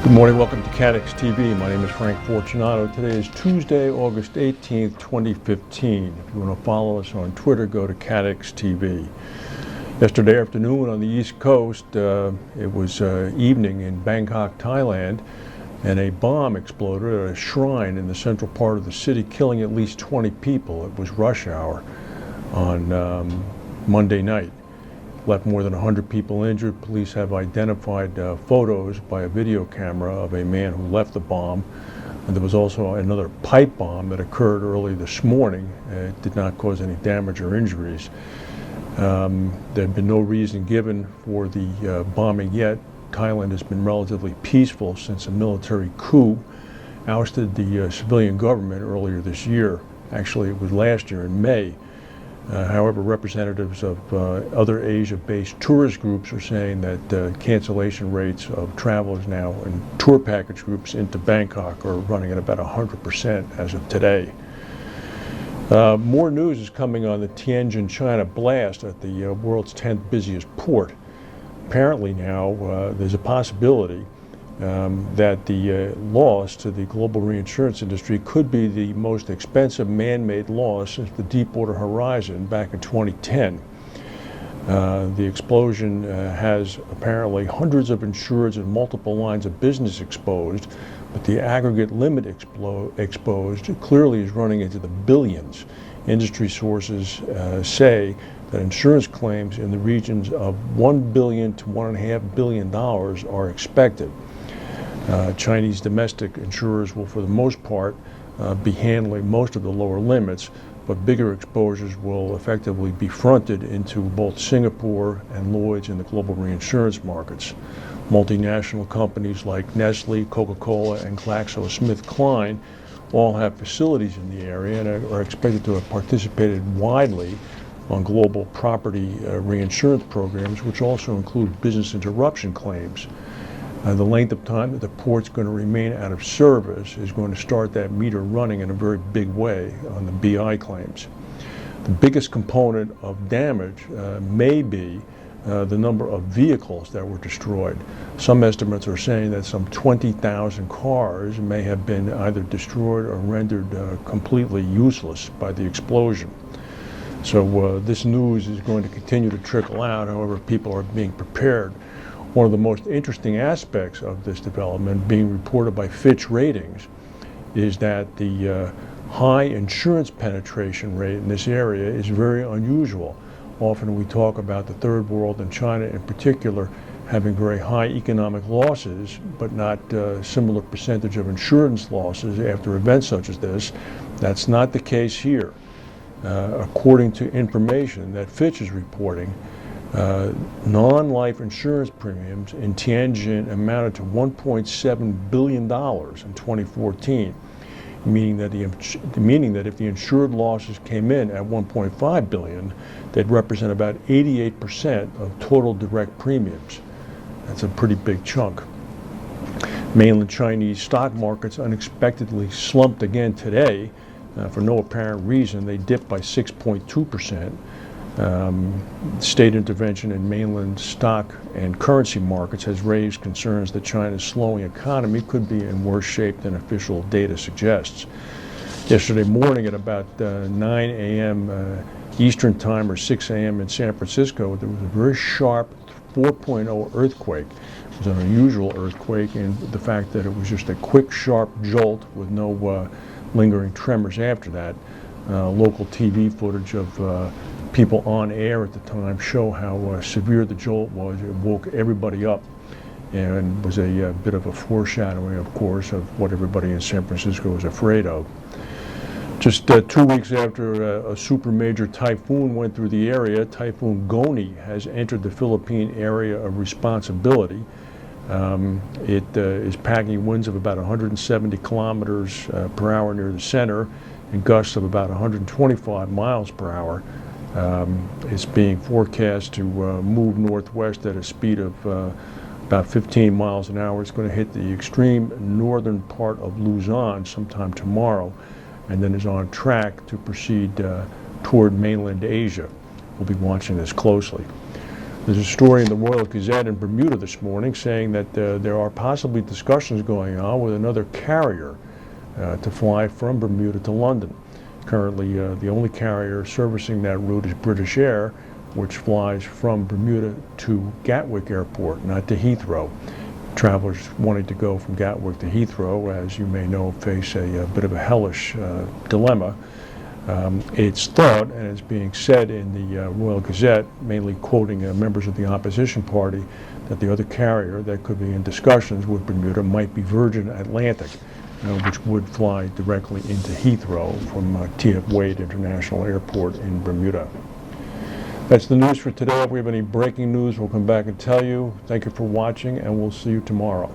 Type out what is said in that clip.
Good morning, welcome to CATEX TV. My name is Frank Fortunato. Today is Tuesday, August 18th, 2015. If you want to follow us on Twitter, go to CATEX TV. Yesterday afternoon on the East Coast, it was evening in Bangkok, Thailand, and a bomb exploded at a shrine in the central part of the city, killing at least 20 people. It was rush hour on Monday night. Left more than 100 people injured. Police have identified photos by a video camera of a man who left the bomb. And there was also another pipe bomb that occurred early this morning. It did not cause any damage or injuries. There had been no reason given for the bombing yet. Thailand has been relatively peaceful since a military coup ousted the civilian government earlier this year. Actually, it was last year in May. However, representatives of other Asia-based tourist groups are saying that cancellation rates of travelers now and tour package groups into Bangkok are running at about 100% as of today. More news is coming on the Tianjin, China blast at the world's 10th busiest port. Apparently now there's a possibility that the loss to the global reinsurance industry could be the most expensive man-made loss since the Deepwater Horizon back in 2010. The explosion has apparently hundreds of insureds and multiple lines of business exposed, but the aggregate limit exposed clearly is running into the billions. Industry sources say that insurance claims in the regions of $1 billion to $1.5 billion are expected. Chinese domestic insurers will, for the most part, be handling most of the lower limits, but bigger exposures will effectively be fronted into both Singapore and Lloyd's in the global reinsurance markets. Multinational companies like Nestle, Coca-Cola, and GlaxoSmithKline all have facilities in the area and are expected to have participated widely on global property reinsurance programs, which also include business interruption claims. The length of time that the port's going to remain out of service is going to start that meter running in a very big way on the BI claims. The biggest component of damage may be the number of vehicles that were destroyed. Some estimates are saying that some 20,000 cars may have been either destroyed or rendered completely useless by the explosion. So this news is going to continue to trickle out, however people are being prepared. One of the most interesting aspects of this development, being reported by Fitch Ratings, is that the high insurance penetration rate in this area is very unusual. Often we talk about the third world and China in particular having very high economic losses, but not similar percentage of insurance losses after events such as this. That's not the case here. According to information that Fitch is reporting, non-life insurance premiums in Tianjin amounted to $1.7 billion in 2014, meaning that if the insured losses came in at $1.5 billion, they'd represent about 88% of total direct premiums. That's a pretty big chunk. Mainland Chinese stock markets unexpectedly slumped again today for no apparent reason. They dipped by 6.2%. State intervention in mainland stock and currency markets has raised concerns that China's slowing economy could be in worse shape than official data suggests. Yesterday morning at about 9 a.m. Eastern Time or 6 a.m. in San Francisco, there was a very sharp 4.0 earthquake. It was an unusual earthquake in the fact that it was just a quick, sharp jolt with no lingering tremors after that. Local TV footage of people on air at the time show how severe the jolt was. It woke everybody up and was a bit of a foreshadowing, of course, of what everybody in San Francisco was afraid of. Just 2 weeks after a super major typhoon went through the area, Typhoon Goni has entered the Philippine area of responsibility. It is packing winds of about 170 kilometers per hour near the center and gusts of about 125 miles per hour. It's being forecast to move northwest at a speed of about 15 miles an hour. It's going to hit the extreme northern part of Luzon sometime tomorrow, and then is on track to proceed toward mainland Asia. We'll be watching this closely. There's a story in the Royal Gazette in Bermuda this morning saying that there are possibly discussions going on with another carrier to fly from Bermuda to London. Currently, the only carrier servicing that route is British Air, which flies from Bermuda to Gatwick Airport, not to Heathrow. Travelers wanting to go from Gatwick to Heathrow, as you may know, face a bit of a hellish dilemma. It's thought, and it's being said in the Royal Gazette, mainly quoting members of the opposition party, that the other carrier that could be in discussions with Bermuda might be Virgin Atlantic, which would fly directly into Heathrow from T.F. Wade International Airport in Bermuda. That's the news for today. If we have any breaking news, we'll come back and tell you. Thank you for watching, and we'll see you tomorrow.